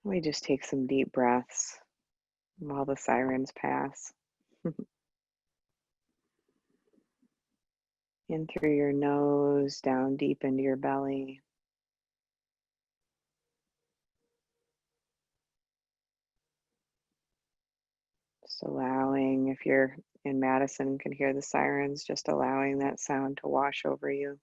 We just take some deep breaths while the sirens pass. In through your nose, down deep into your belly. Just allowing, if you're in Madison and can hear the sirens, just allowing that sound to wash over you.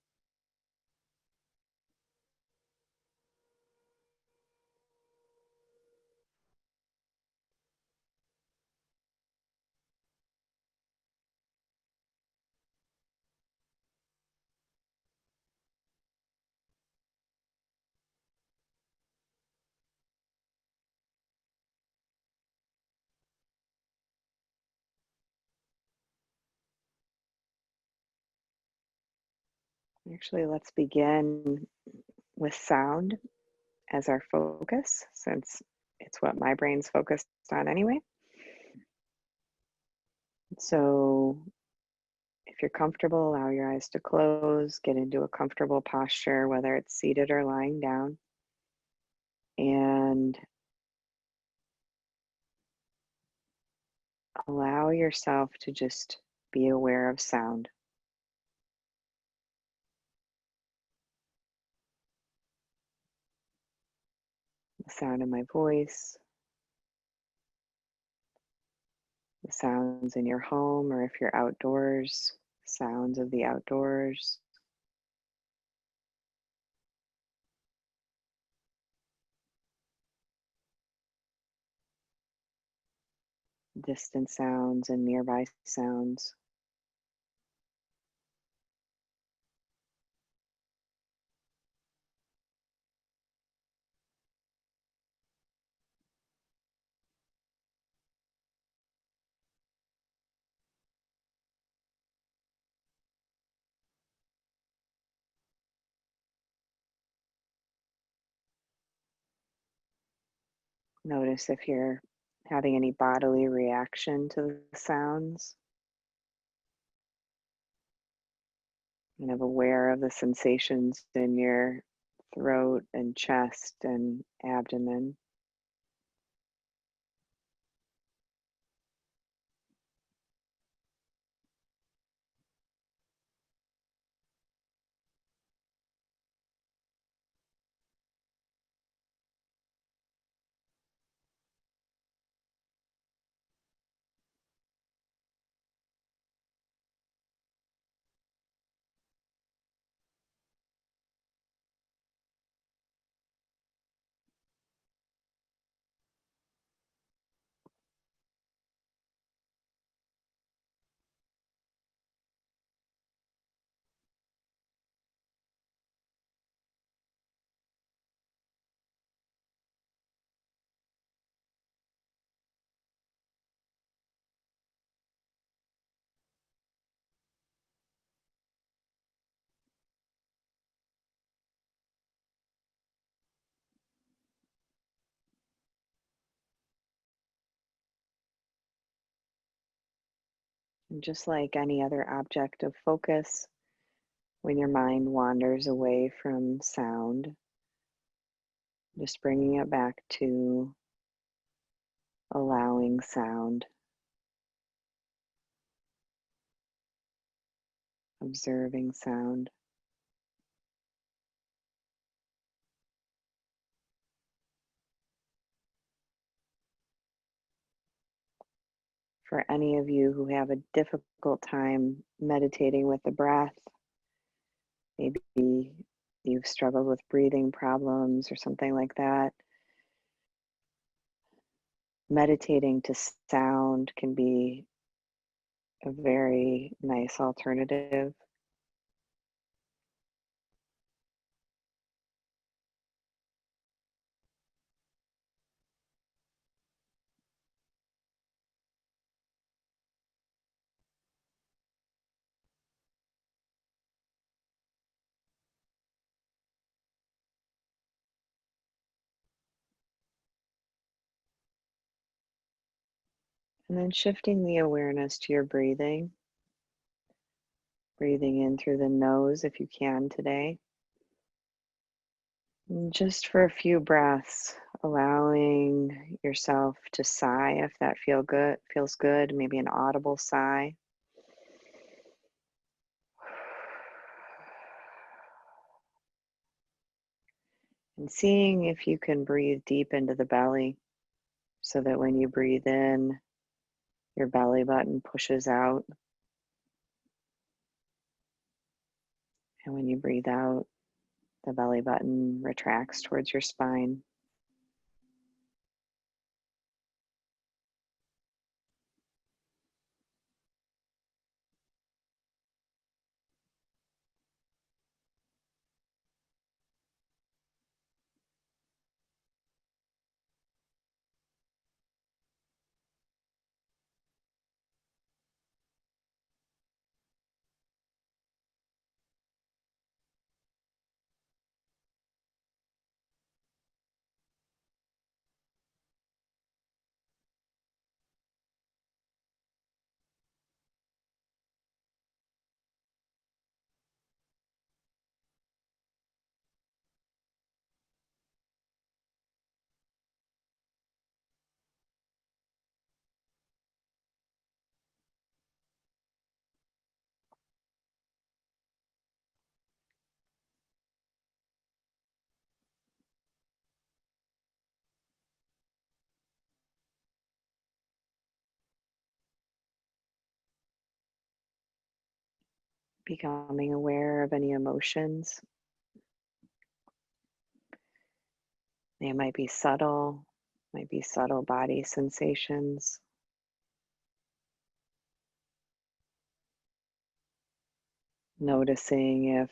Actually, let's begin with sound as our focus, since it's what my brain's focused on anyway. So if you're comfortable, allow your eyes to close, get into a comfortable posture, whether it's seated or lying down. And allow yourself to just be aware of sound. The sound of my voice, the sounds in your home, or if you're outdoors, sounds of the outdoors. Distant sounds and nearby sounds. Notice if you're having any bodily reaction to the sounds, kind of aware of the sensations in your throat and chest and abdomen. And just like any other object of focus, when your mind wanders away from sound, just bringing it back to allowing sound, observing sound. For any of you who have a difficult time meditating with the breath, maybe you've struggled with breathing problems or something like that, meditating to sound can be a very nice alternative. And then shifting the awareness to your breathing, breathing in through the nose if you can today. And just for a few breaths, allowing yourself to sigh if that feels good, maybe an audible sigh. And seeing if you can breathe deep into the belly so that when you breathe in, your belly button pushes out. And when you breathe out, the belly button retracts towards your spine. Becoming aware of any emotions. They might be subtle body sensations. Noticing if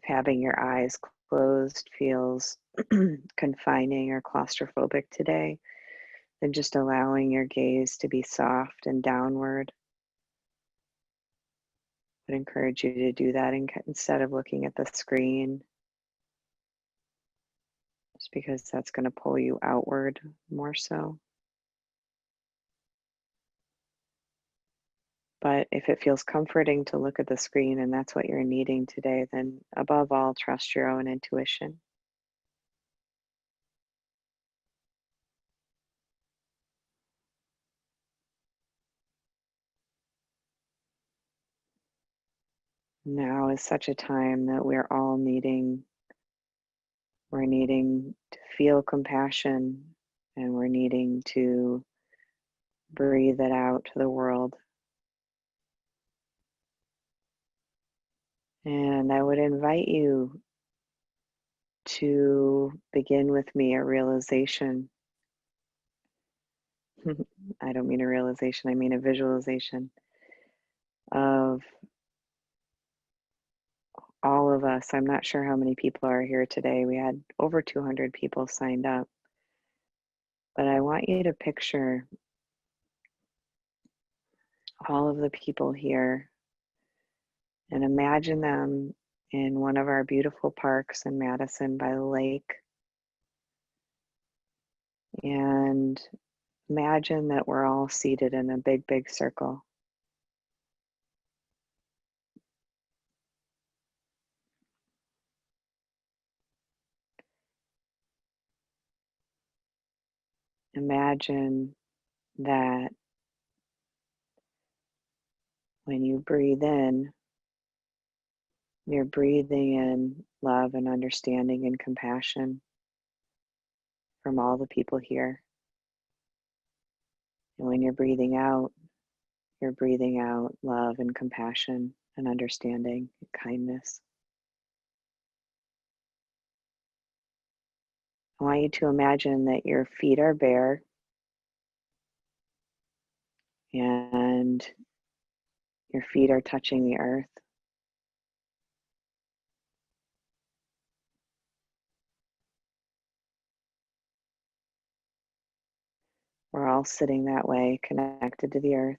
having your eyes closed feels confining or claustrophobic today, then just allowing your gaze to be soft and downward. I would encourage you to do that instead of looking at the screen, just because that's going to pull you outward more so. But if it feels comforting to look at the screen and that's what you're needing today, then above all, trust your own intuition. Now is such a time that we're needing to feel compassion, and we're needing to breathe it out to the world. And I would invite you to begin with me a realization. I don't mean a realization, I mean a visualization of all of us. I'm not sure how many people are here today. We had over 200 people signed up. But I want you to picture all of the people here and imagine them in one of our beautiful parks in Madison by the lake. And imagine that we're all seated in a big, big circle. Imagine that when you breathe in, you're breathing in love and understanding and compassion from all the people here. And when you're breathing out love and compassion and understanding and kindness. I want you to imagine that your feet are bare and your feet are touching the earth. We're all sitting that way, connected to the earth.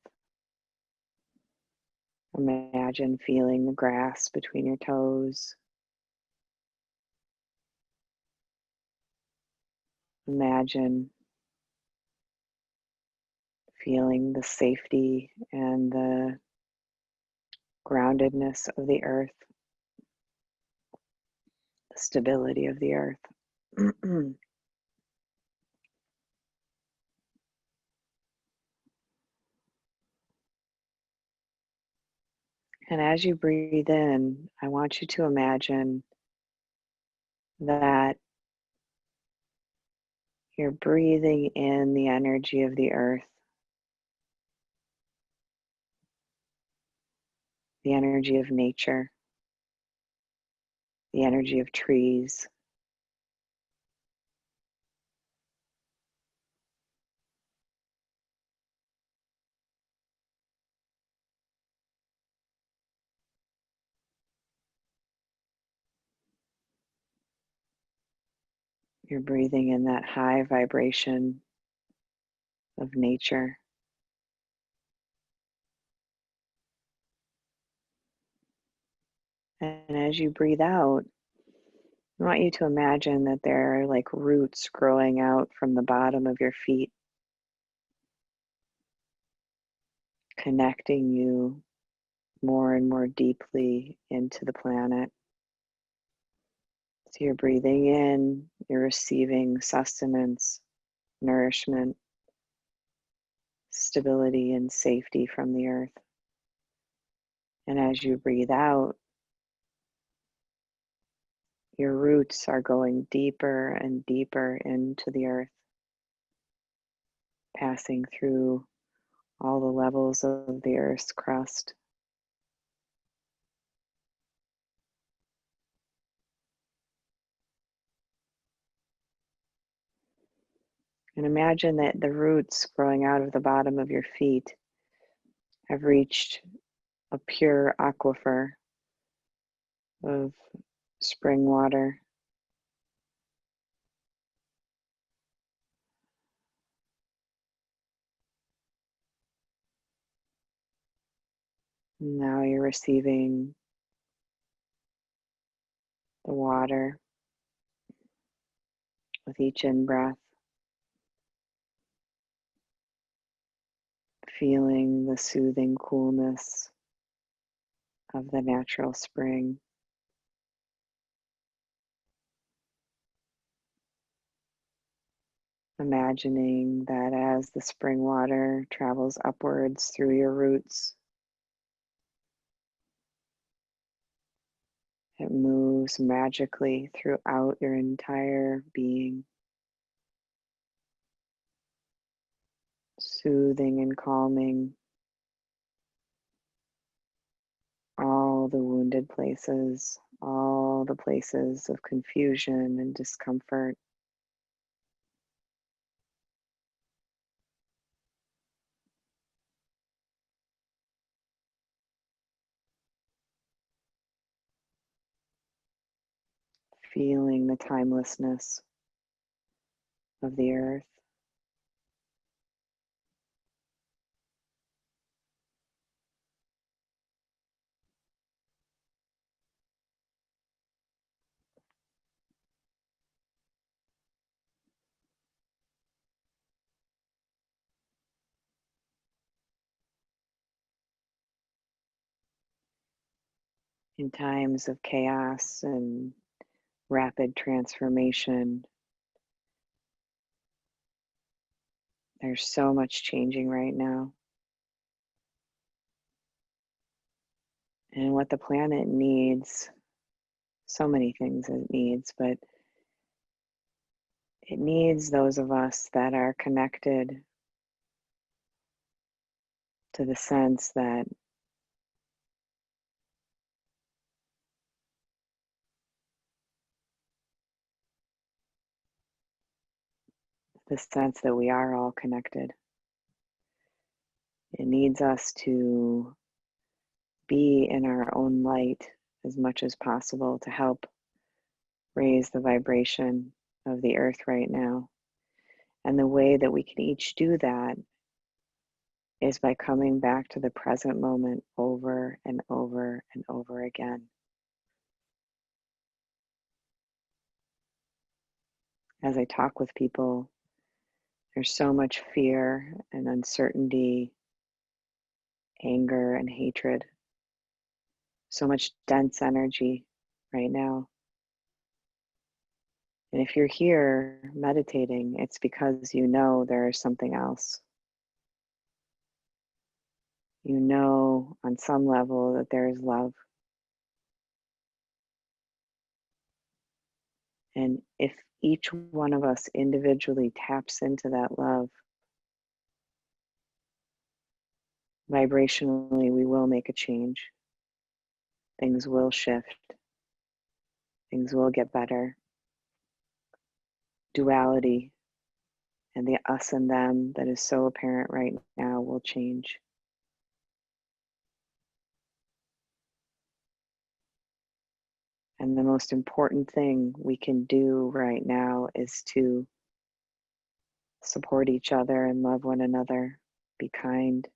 Imagine feeling the grass between your toes. Imagine feeling the safety and the groundedness of the earth, the stability of the earth. And as you breathe in, I want you to imagine that you're breathing in the energy of the earth, the energy of nature, the energy of trees. You're breathing in that high vibration of nature. And as you breathe out, I want you to imagine that there are like roots growing out from the bottom of your feet, connecting you more and more deeply into the planet. So you're breathing in, you're receiving sustenance, nourishment, stability, and safety from the earth. And as you breathe out, your roots are going deeper and deeper into the earth, passing through all the levels of the earth's crust. And imagine that the roots growing out of the bottom of your feet have reached a pure aquifer of spring water. Now you're receiving the water with each in-breath, feeling the soothing coolness of the natural spring. Imagining that as the spring water travels upwards through your roots, it moves magically throughout your entire being, soothing and calming all the wounded places, all the places of confusion and discomfort. Feeling the timelessness of the earth. In times of chaos and rapid transformation, there's so much changing right now. And what the planet needs, so many things it needs, but it needs those of us that are connected to the sense that we are all connected. It needs us to be in our own light as much as possible to help raise the vibration of the earth right now. And the way that we can each do that is by coming back to the present moment over and over and over again. As I talk with people, there's so much fear and uncertainty, anger and hatred, so much dense energy right now. And if you're here meditating, it's because you know there is something else. You know on some level that there is love. And if each one of us individually taps into that love, vibrationally, we will make a change. Things will shift. Things will get better. Duality and the us and them that is so apparent right now will change. And the most important thing we can do right now is to support each other and love one another, be kind,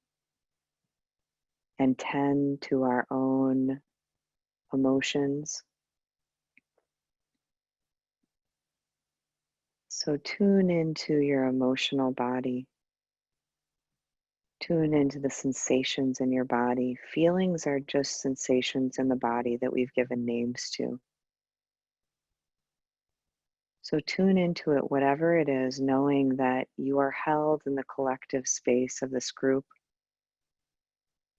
and tend to our own emotions. So tune into your emotional body. Tune into the sensations in your body. Feelings are just sensations in the body that we've given names to. So tune into it, whatever it is, knowing that you are held in the collective space of this group.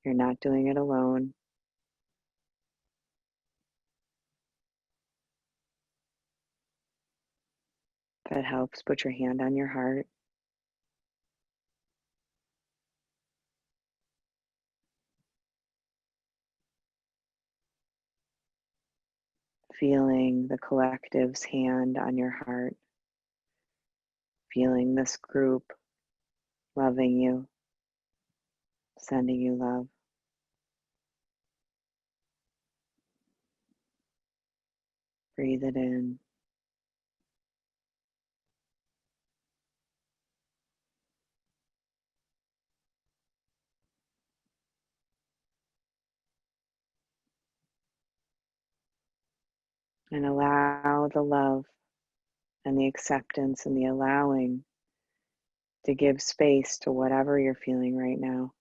You're not doing it alone. If it helps, put your hand on your heart. Feeling the collective's hand on your heart. Feeling this group loving you, sending you love. Breathe it in. And allow the love and the acceptance and the allowing to give space to whatever you're feeling right now.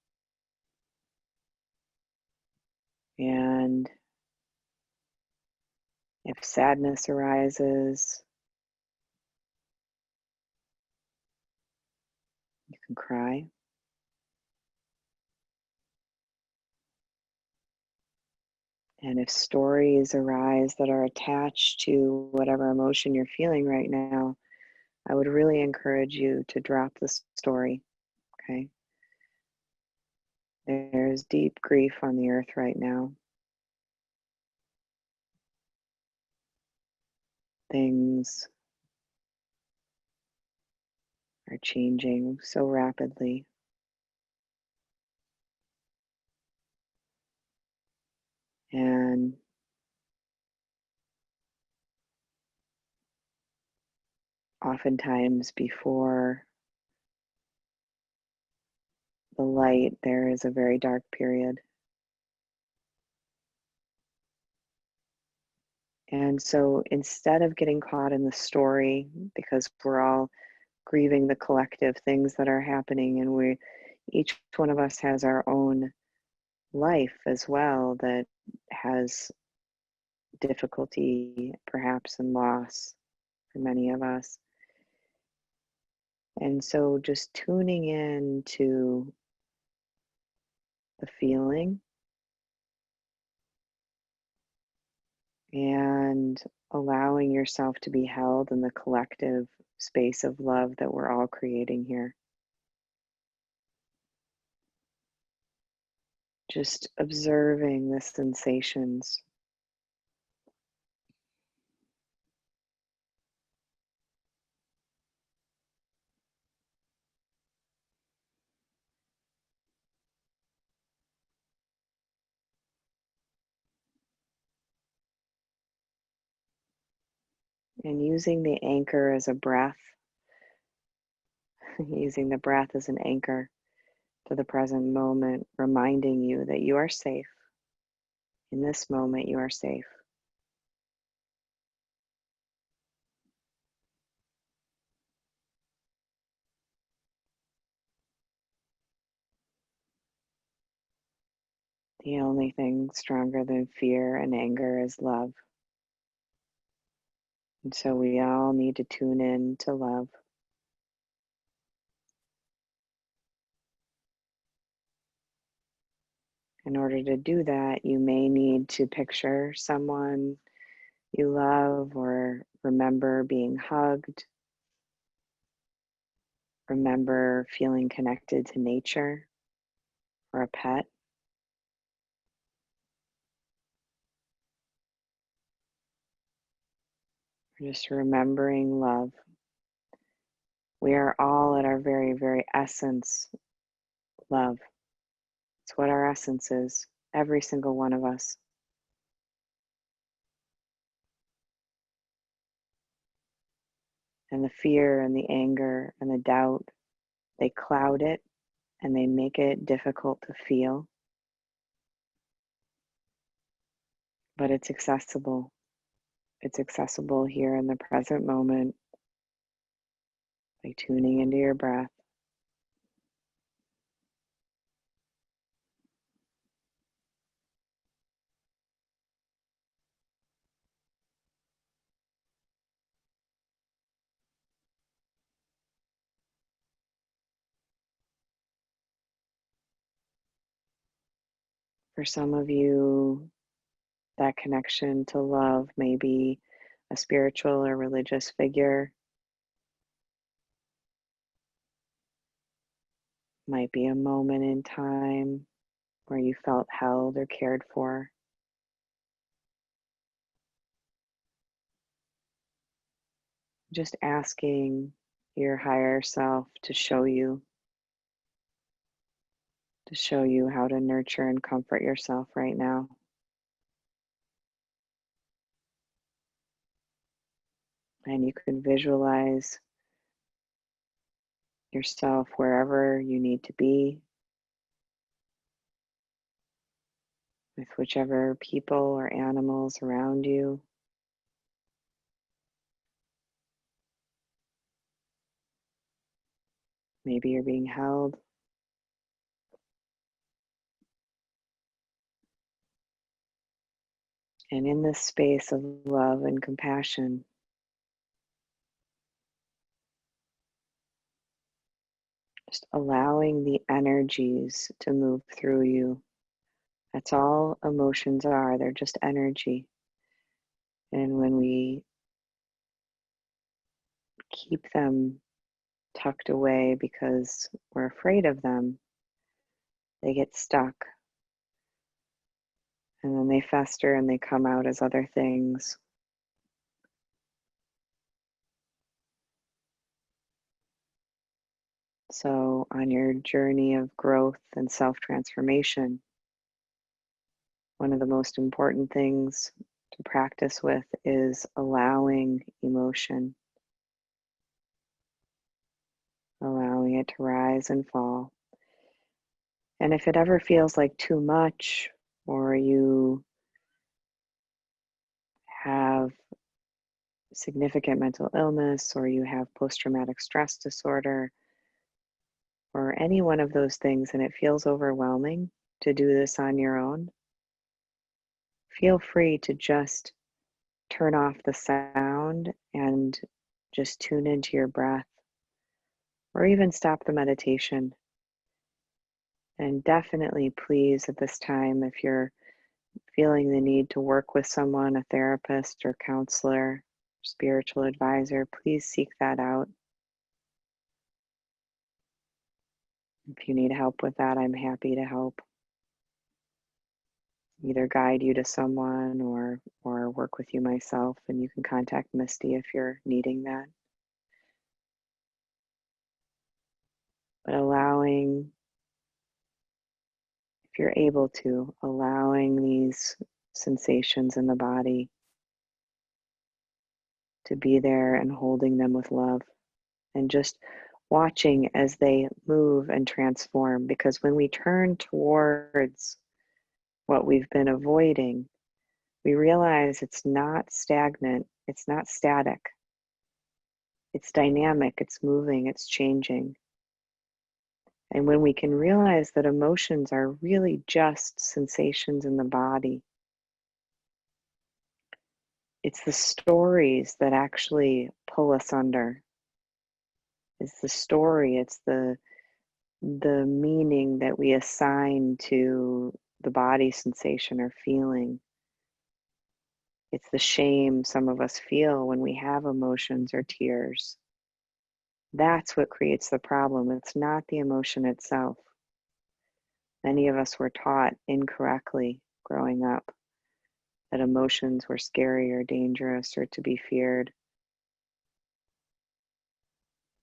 And if sadness arises, you can cry. And if stories arise that are attached to whatever emotion you're feeling right now, I would really encourage you to drop the story, okay? There's deep grief on the earth right now. Things are changing so rapidly. And oftentimes before the light, there is a very dark period. And so instead of getting caught in the story, because we're all grieving the collective things that are happening, and each one of us has our own life as well that has difficulty, perhaps, and loss for many of us. And so just tuning in to the feeling and allowing yourself to be held in the collective space of love that we're all creating here. Just observing the sensations. And using the anchor as a breath, using the breath as an anchor to the present moment, reminding you that you are safe. In this moment, you are safe. The only thing stronger than fear and anger is love. And so we all need to tune in to love. In order to do that, you may need to picture someone you love or remember being hugged, remember feeling connected to nature or a pet. Just remembering love. We are all at our very, very essence love. It's what our essence is, every single one of us. And the fear and the anger and the doubt, they cloud it and they make it difficult to feel. But it's accessible. It's accessible here in the present moment by tuning into your breath. For some of you, that connection to love may be a spiritual or religious figure, might be a moment in time where you felt held or cared for. Just asking your higher self to show you how to nurture and comfort yourself right now. And you can visualize yourself wherever you need to be, with whichever people or animals around you. Maybe you're being held. And in this space of love and compassion, just allowing the energies to move through you. That's all emotions are, they're just energy. And when we keep them tucked away because we're afraid of them, they get stuck. And then they fester and they come out as other things. So, on your journey of growth and self transformation, one of the most important things to practice with is allowing emotion, allowing it to rise and fall. And if it ever feels like too much, or you have significant mental illness, or you have post traumatic stress disorder, or any one of those things, and it feels overwhelming to do this on your own, feel free to just turn off the sound and just tune into your breath, or even stop the meditation. And definitely, please, at this time, if you're feeling the need to work with someone, a therapist or counselor, spiritual advisor, please seek that out. If you need help with that, I'm happy to help. Either guide you to someone or work with you myself, and you can contact Misty if you're needing that. But allowing, if you're able to, allowing these sensations in the body to be there and holding them with love, and just watching as they move and transform. Because when we turn towards what we've been avoiding, we realize it's not stagnant, it's not static, it's dynamic, it's moving, it's changing. And when we can realize that emotions are really just sensations in the body, it's the stories that actually pull us under. It's the story, it's the meaning that we assign to the body sensation or feeling. It's the shame some of us feel when we have emotions or tears. That's what creates the problem. It's not the emotion itself. Many of us were taught incorrectly growing up that emotions were scary or dangerous or to be feared.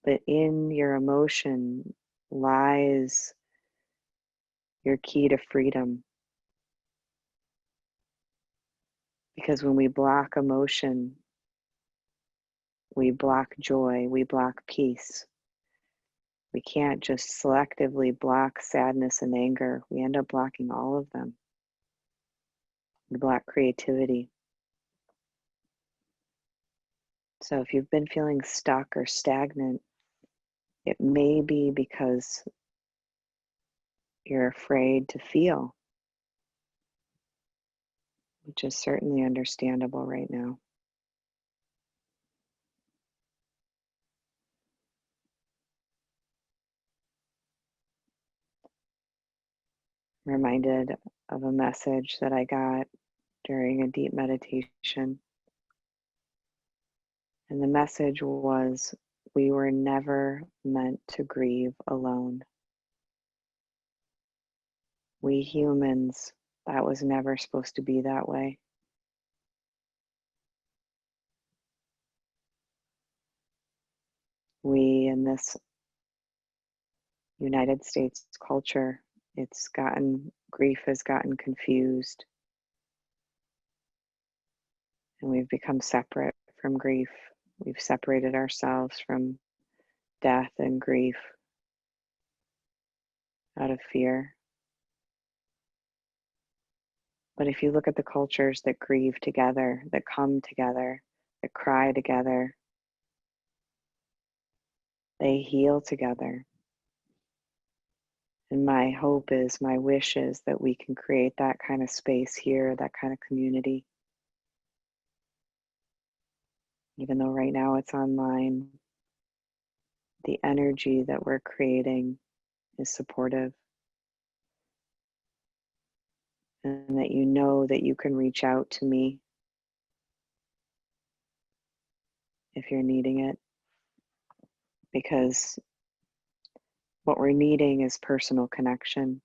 But in your emotion lies your key to freedom. Because when we block emotion, we block joy, we block peace. We can't just selectively block sadness and anger. We end up blocking all of them. We block creativity. So if you've been feeling stuck or stagnant, it may be because you're afraid to feel, which is certainly understandable right now. I'm reminded of a message that I got during a deep meditation. And the message was, we were never meant to grieve alone. We humans, that was never supposed to be that way. We in this United States culture, grief has gotten confused, and we've become separate from grief. We've separated ourselves from death and grief out of fear. But if you look at the cultures that grieve together, that come together, that cry together, they heal together. And my hope is, my wish is that we can create that kind of space here, that kind of community. Even though right now it's online, the energy that we're creating is supportive. And that you know that you can reach out to me if you're needing it. Because what we're needing is personal connection.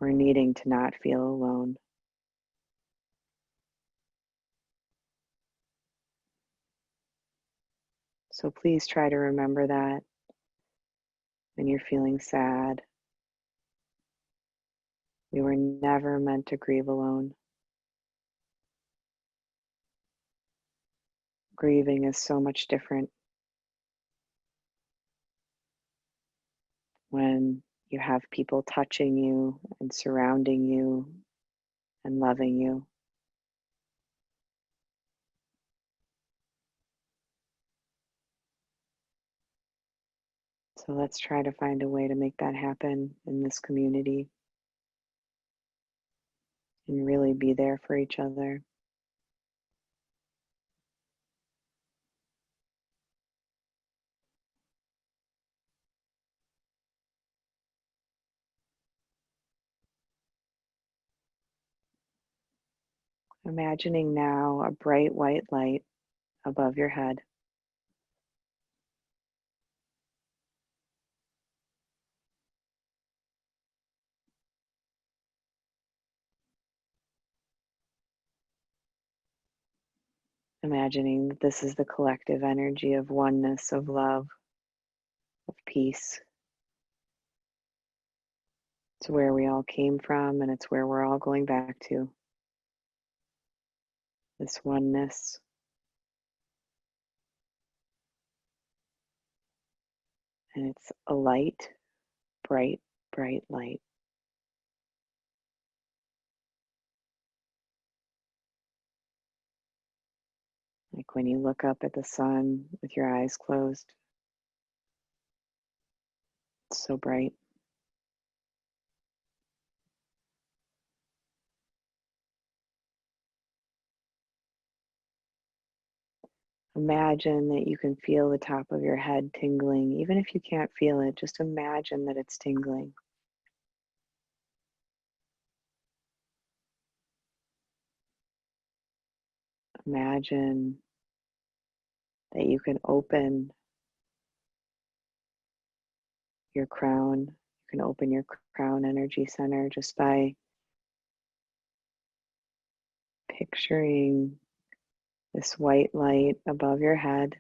We're needing to not feel alone. So please try to remember that when you're feeling sad. We were never meant to grieve alone. Grieving is so much different when you have people touching you and surrounding you and loving you. So let's try to find a way to make that happen in this community and really be there for each other. Imagining now a bright white light above your head. Imagining that this is the collective energy of oneness, of love, of peace. It's where we all came from, and it's where we're all going back to. This oneness. And it's a light, bright, bright light. Like when you look up at the sun with your eyes closed, it's so bright. Imagine that you can feel the top of your head tingling. Even if you can't feel it, just imagine that it's tingling. Imagine that you can open your crown. You can open your crown energy center just by picturing this white light above your head.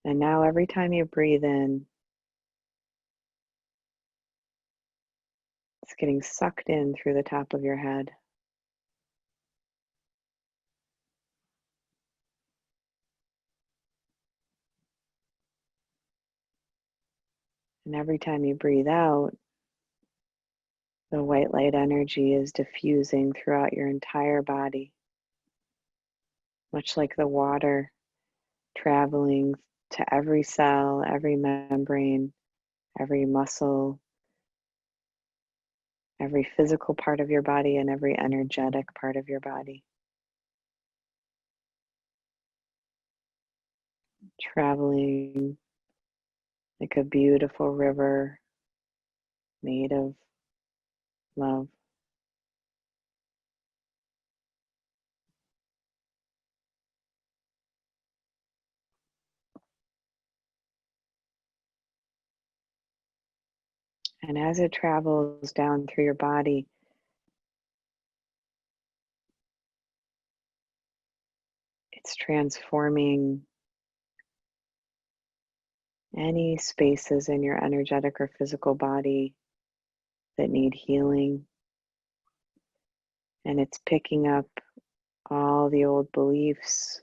And now, every time you breathe in, it's getting sucked in through the top of your head. And every time you breathe out, the white light energy is diffusing throughout your entire body, much like the water traveling to every cell, every membrane, every muscle, every physical part of your body, and every energetic part of your body. Traveling like a beautiful river made of love. And as it travels down through your body, it's transforming any spaces in your energetic or physical body that need healing. And it's picking up all the old beliefs,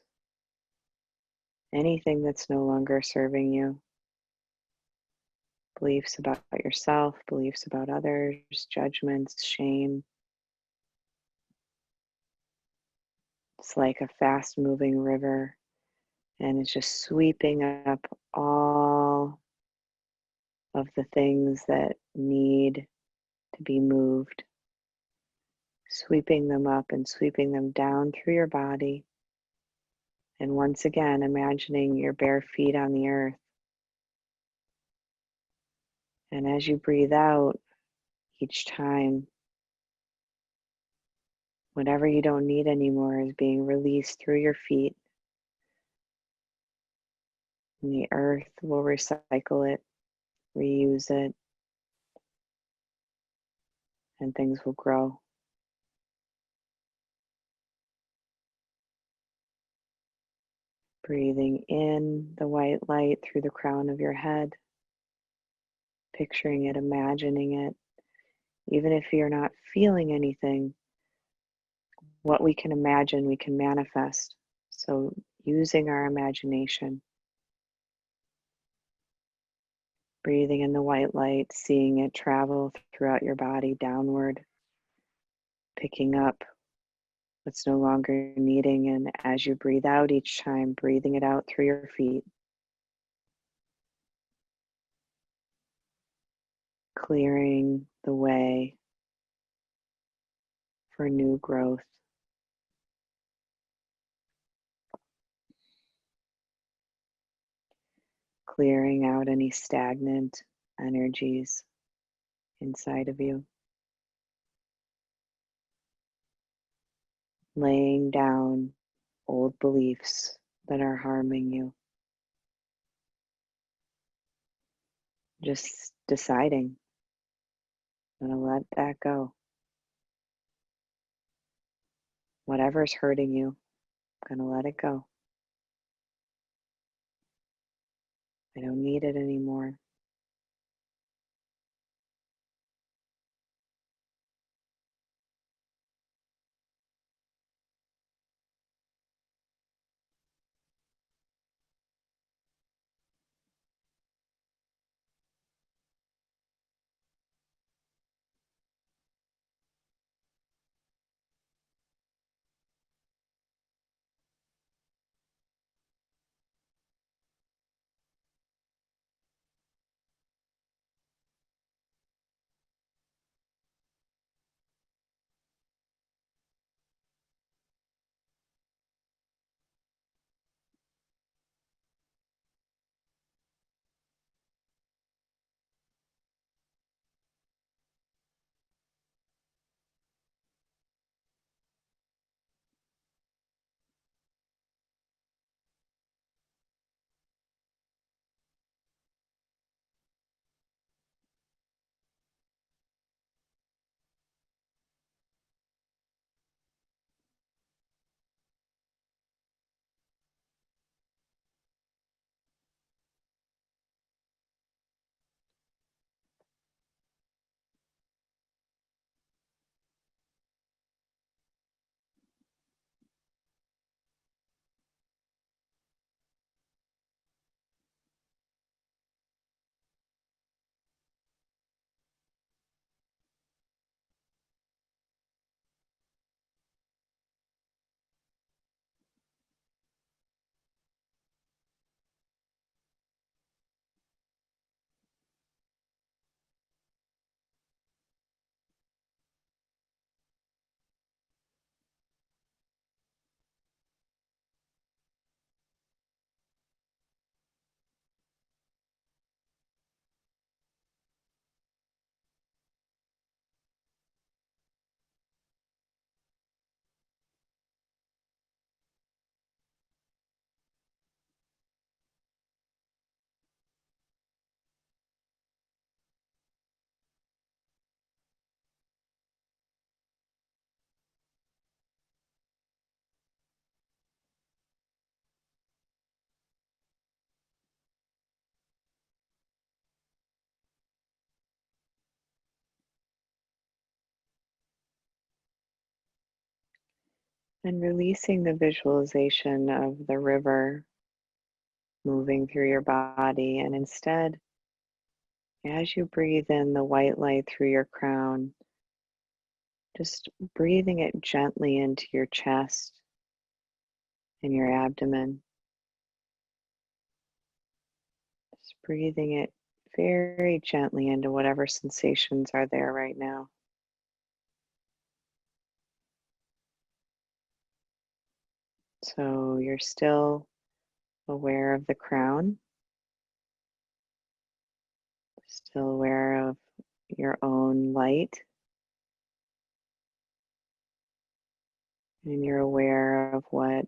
anything that's no longer serving you, beliefs about yourself, beliefs about others, judgments, shame. It's like a fast moving river, and it's just sweeping up all of the things that need to be moved, sweeping them up and sweeping them down through your body. And once again, imagining your bare feet on the earth. And as you breathe out each time, whatever you don't need anymore is being released through your feet. And the earth will recycle it, reuse it, and things will grow. Breathing in the white light through the crown of your head, picturing it, imagining it. Even if you're not feeling anything, what we can imagine, we can manifest. So, using our imagination, breathing in the white light, seeing it travel throughout your body downward, picking up what's no longer needing. And as you breathe out each time, breathing it out through your feet, clearing the way for new growth. Clearing out any stagnant energies inside of you. Laying down old beliefs that are harming you. Just deciding, I'm going to let that go. Whatever's hurting you, I'm going to let it go. I don't need it anymore. And releasing the visualization of the river moving through your body. And instead, as you breathe in the white light through your crown, just breathing it gently into your chest and your abdomen. Just breathing it very gently into whatever sensations are there right now. So you're still aware of the crown, still aware of your own light, and you're aware of what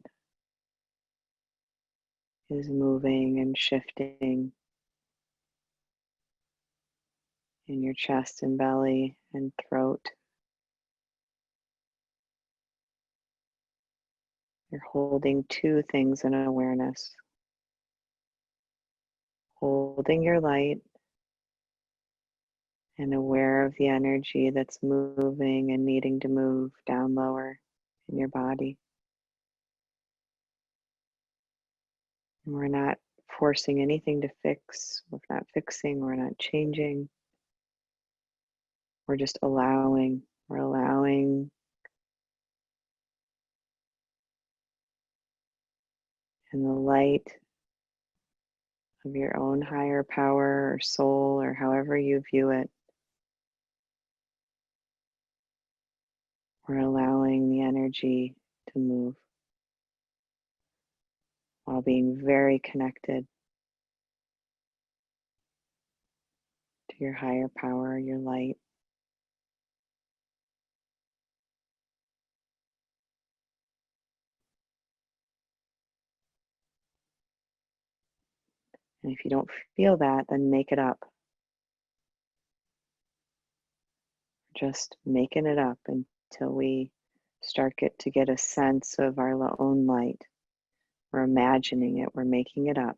is moving and shifting in your chest and belly and throat. You're holding two things in awareness, holding your light and aware of the energy that's moving and needing to move down lower in your body. And we're not forcing anything to fix, we're not fixing, we're not changing. We're just allowing. We're allowing, in the light of your own higher power or soul or however you view it, we're allowing the energy to move while being very connected to your higher power, your light. And if you don't feel that, then make it up. Just making it up until we start to get a sense of our own light. We're imagining it, we're making it up.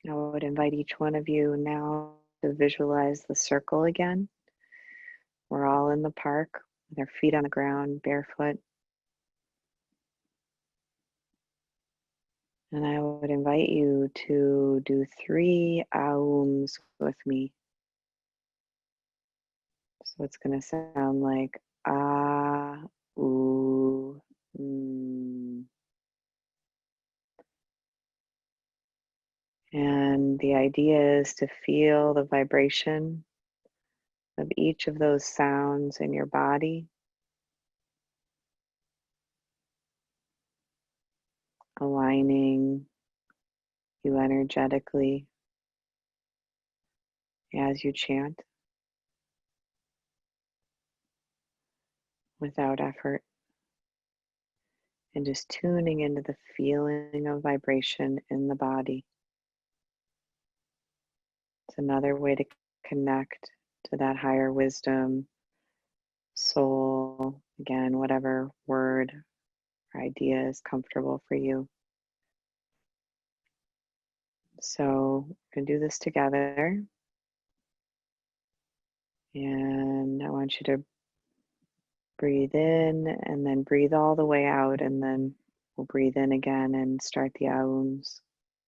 I would invite each one of you now to visualize the circle again. We're all in the park with our feet on the ground, barefoot. And I would invite you to do 3 aums with me. So it's going to sound like ah, ooh, mm. And the idea is to feel the vibration of each of those sounds in your body, aligning you energetically as you chant without effort, and just tuning into the feeling of vibration in the body. It's another way to connect to that higher wisdom, soul, again, whatever word or idea is comfortable for you. So we're going to do this together. And I want you to Breathe in and then breathe all the way out, and then we'll breathe in again and start the aums.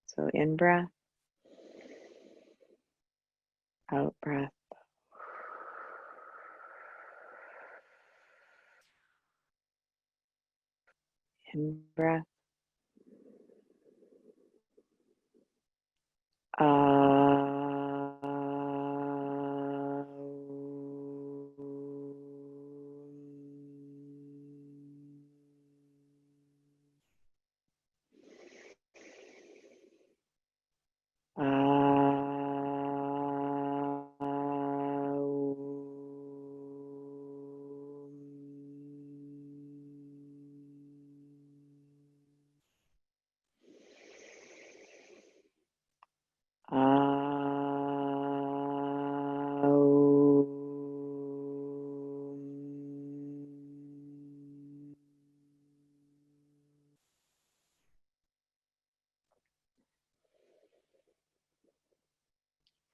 So in breath, out breath. In breath.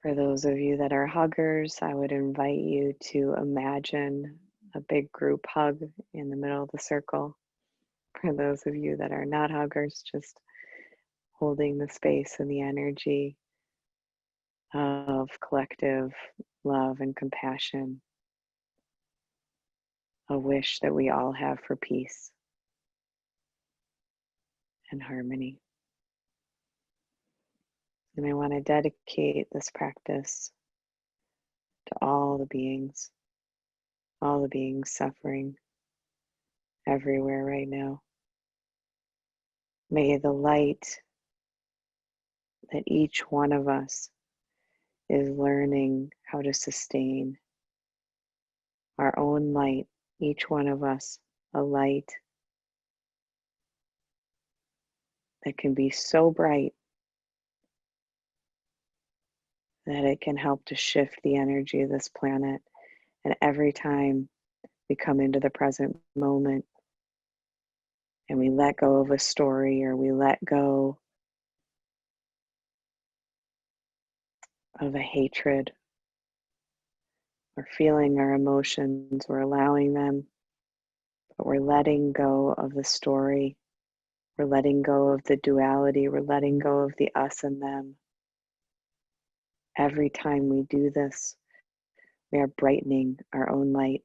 For those of you that are huggers, I would invite you to imagine a big group hug in the middle of the circle. For those of you that are not huggers, just holding the space and the energy of collective love and compassion, a wish that we all have for peace and harmony. And I want to dedicate this practice to all the beings suffering everywhere right now. May the light that each one of us is learning how to sustain, our own light, each one of us, a light that can be so bright that it can help to shift the energy of this planet. And every time we come into the present moment and we let go of a story, or we let go of a hatred, or feeling our emotions, we're allowing them, but we're letting go of the story. We're letting go of the duality. We're letting go of the us and them. Every time we do this, we are brightening our own light,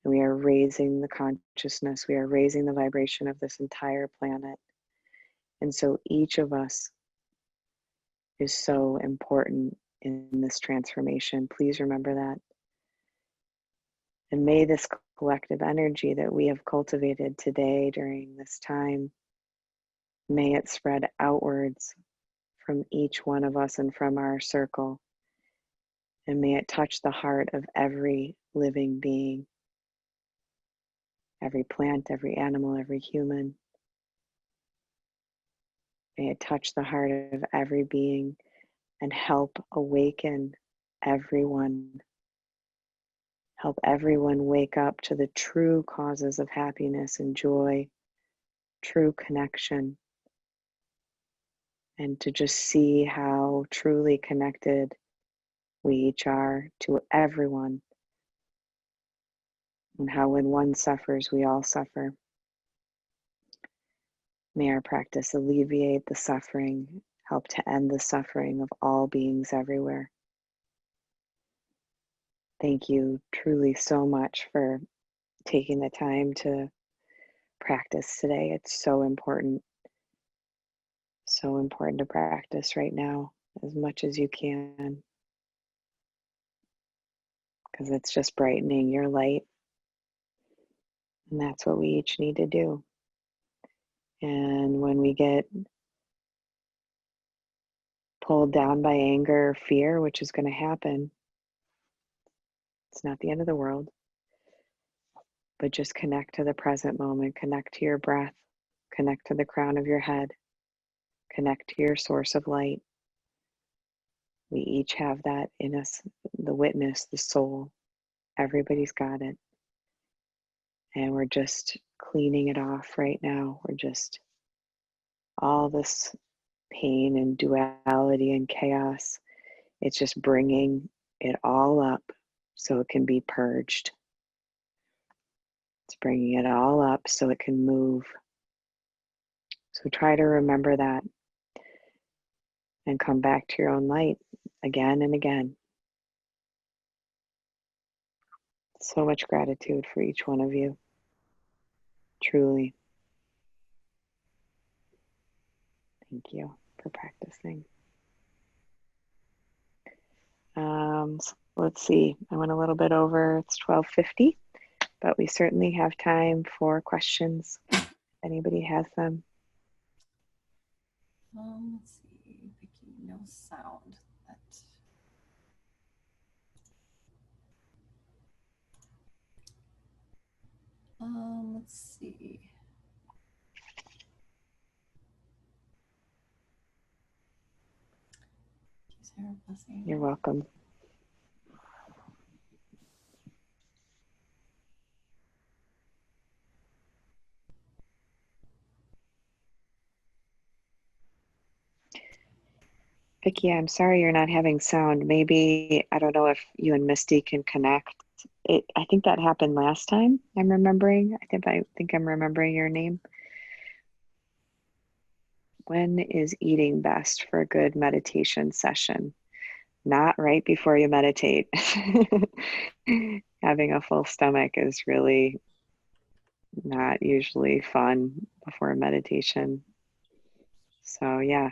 and we are raising the consciousness. We are raising the vibration of this entire planet. And so each of us is so important in this transformation. Please remember that. And may this collective energy that we have cultivated today during this time, may it spread outwards from each one of us and from our circle. And may it touch the heart of every living being, every plant, every animal, every human. May it touch the heart of every being and help awaken everyone. Help everyone wake up to the true causes of happiness and joy, true connection, and to just see how truly connected we each are to everyone, and how when one suffers, we all suffer. May our practice alleviate the suffering, help to end the suffering of all beings everywhere. Thank you truly so much for taking the time to practice today. It's so important to practice right now as much as you can, because it's just brightening your light, and that's what we each need to do. And when we get pulled down by anger or fear, which is going to happen, it's not the end of the world, but just connect to the present moment, connect to your breath, connect to the crown of your head, connect to your source of light. We each have that in us, the witness, the soul. Everybody's got it. And we're just cleaning it off right now. We're just, all this pain and duality and chaos, it's just bringing it all up so it can be purged. It's bringing it all up so it can move. So try to remember that and come back to your own light again and again. So much gratitude for each one of you, truly. Thank you for practicing. So let's see, I went a little bit over, it's 12:50, but we certainly have time for questions. If anybody has them. Let's see, Vicky, no sound. Let's see. You're welcome. Vicky, I'm sorry you're not having sound. Maybe, I don't know if you and Misty can connect. I think that happened last time, I'm remembering. I think I'm remembering your name. When is eating best for a good meditation session? Not right before you meditate. Having a full stomach is really not usually fun before meditation. So yeah,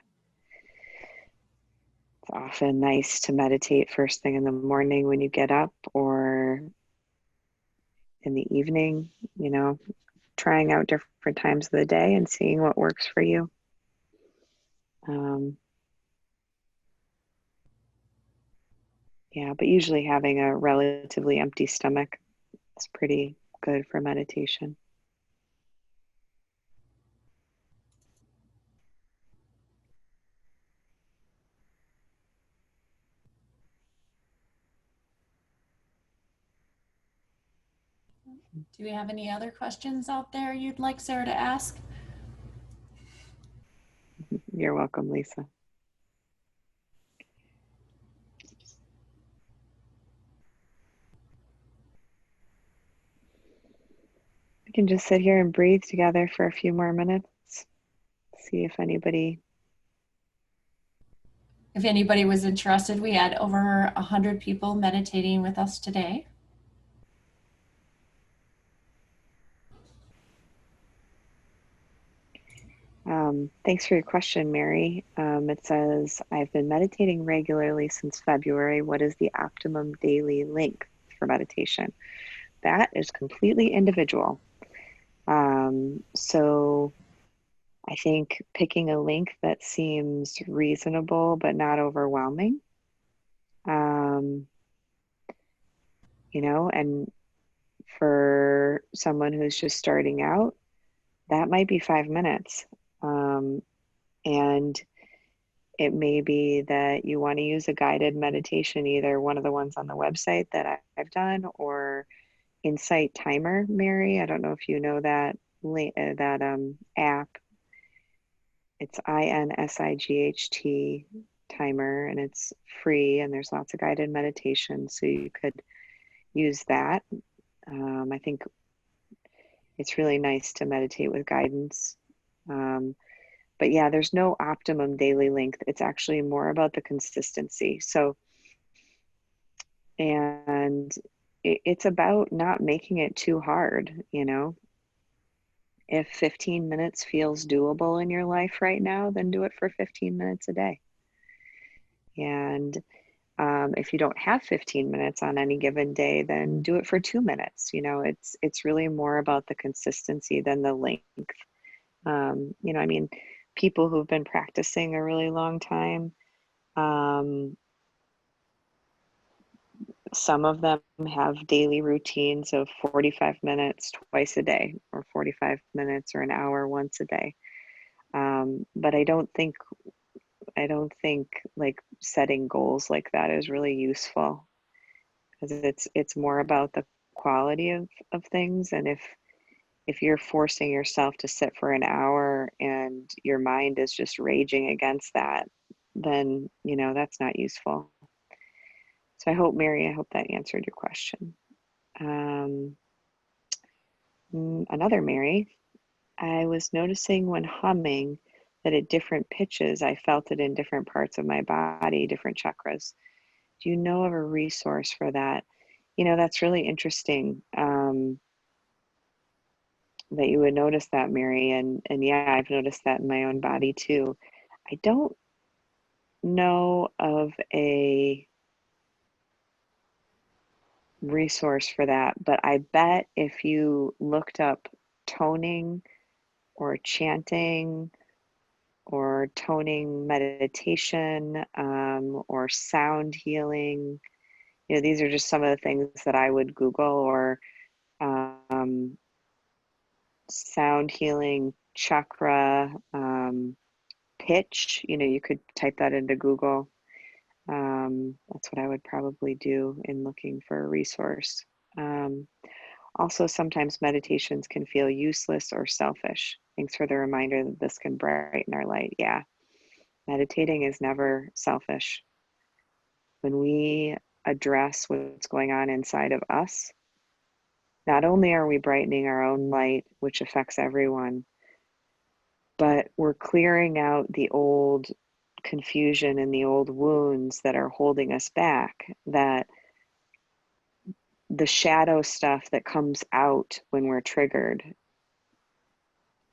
it's often nice to meditate first thing in the morning when you get up or in the evening, trying out different times of the day and seeing what works for you. Um, yeah, but usually having a relatively empty stomach is pretty good for meditation. Do we have any other questions out there you'd like Sarah to ask? You're welcome, Lisa. We can just sit here and breathe together for a few more minutes. See if anybody. If anybody was interested, we had over 100 people meditating with us today. Thanks for your question, Mary. It says, I've been meditating regularly since February. What is the optimum daily length for meditation? That is completely individual. So I think picking a length that seems reasonable but not overwhelming, um, and for someone who's just starting out, that might be 5 minutes. And it may be that you want to use a guided meditation, either one of the ones on the website that I've done or Insight Timer, Mary. I don't know if you know that app. It's INSIGHT Timer, and it's free, and there's lots of guided meditations, so you could use that. I think it's really nice to meditate with guidance. But yeah, there's no optimum daily length. It's actually more about the consistency. So, and it's about not making it too hard, If 15 minutes feels doable in your life right now, then do it for 15 minutes a day. And if you don't have 15 minutes on any given day, then do it for 2 minutes. It's really more about the consistency than the length. I mean, people who've been practicing a really long time, some of them have daily routines of 45 minutes twice a day, or 45 minutes or an hour once a day. But I don't think like setting goals like that is really useful, because it's more about the quality of things. And if you're forcing yourself to sit for an hour and your mind is just raging against that, then that's not useful. So Mary, I hope that answered your question. Um, Another Mary, I was noticing when humming that at different pitches, I felt it in different parts of my body, different chakras. Do you know of a resource for that? That's really interesting, that you would notice that, Mary. And yeah, I've noticed that in my own body too. I don't know of a resource for that, but I bet if you looked up toning or chanting or toning meditation, or sound healing, these are just some of the things that I would Google, or um, sound healing, chakra, pitch. You could type that into Google. That's what I would probably do in looking for a resource. Um, Also, sometimes meditations can feel useless or selfish. Thanks for the reminder that this can brighten our light. Yeah, meditating is never selfish. When we address what's going on inside of us, not only are we brightening our own light, which affects everyone, but we're clearing out the old confusion and the old wounds that are holding us back, that the shadow stuff that comes out when we're triggered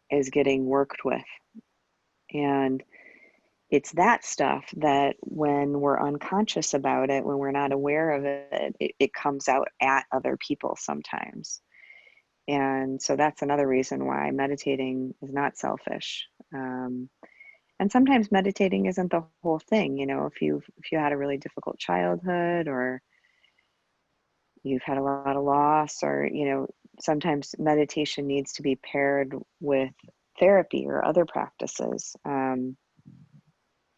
is getting worked with. And it's that stuff that when we're unconscious about it, when we're not aware of it, it comes out at other people sometimes. And so that's another reason why meditating is not selfish. And sometimes meditating isn't the whole thing. If you had a really difficult childhood, or you've had a lot of loss, or sometimes meditation needs to be paired with therapy or other practices,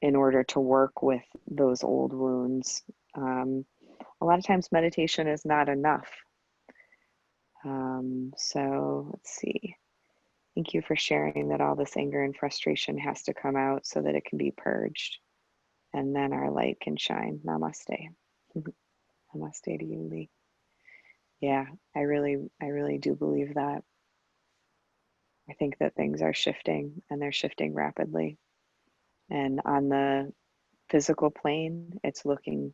in order to work with those old wounds. A lot of times meditation is not enough. So let's see. Thank you for sharing that all this anger and frustration has to come out so that it can be purged, and then our light can shine. Namaste. Namaste to you, Lee. Yeah, I really do believe that. I think that things are shifting, and they're shifting rapidly. And on the physical plane, it's looking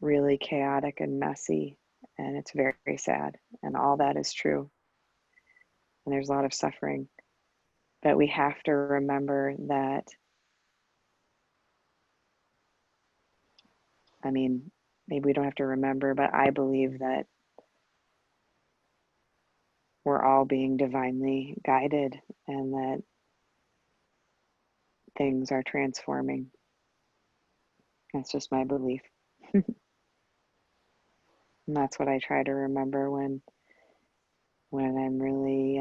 really chaotic and messy, and it's very, very sad. And all that is true. And there's a lot of suffering. But we have to remember that, I mean, maybe we don't have to remember, but I believe that we're all being divinely guided, and that things are transforming. That's just my belief. And that's what I try to remember when I'm really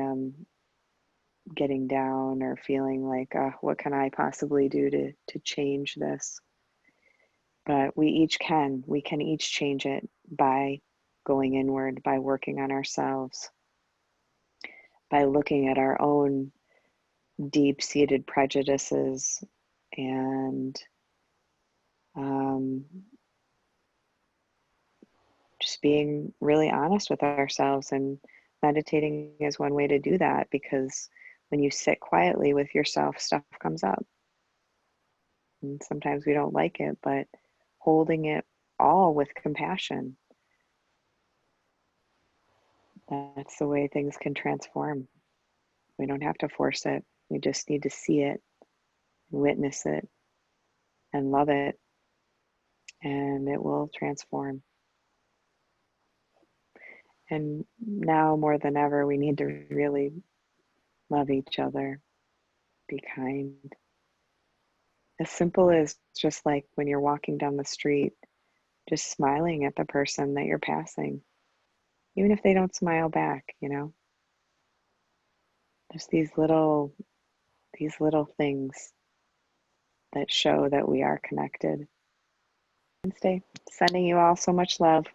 getting down, or feeling like, what can I possibly do to change this? But we can each change it by going inward, by working on ourselves, by looking at our own deep-seated prejudices, and um, just being really honest with ourselves. And meditating is one way to do that, because when you sit quietly with yourself, stuff comes up. And sometimes we don't like it, but holding it all with compassion, that's the way things can transform. We don't have to force it. We just need to see it, witness it, and love it, and it will transform. And now more than ever, we need to really love each other, be kind. As simple as just like when you're walking down the street, just smiling at the person that you're passing, even if they don't smile back. Just these little things that show that we are connected. Wednesday, sending you all so much love.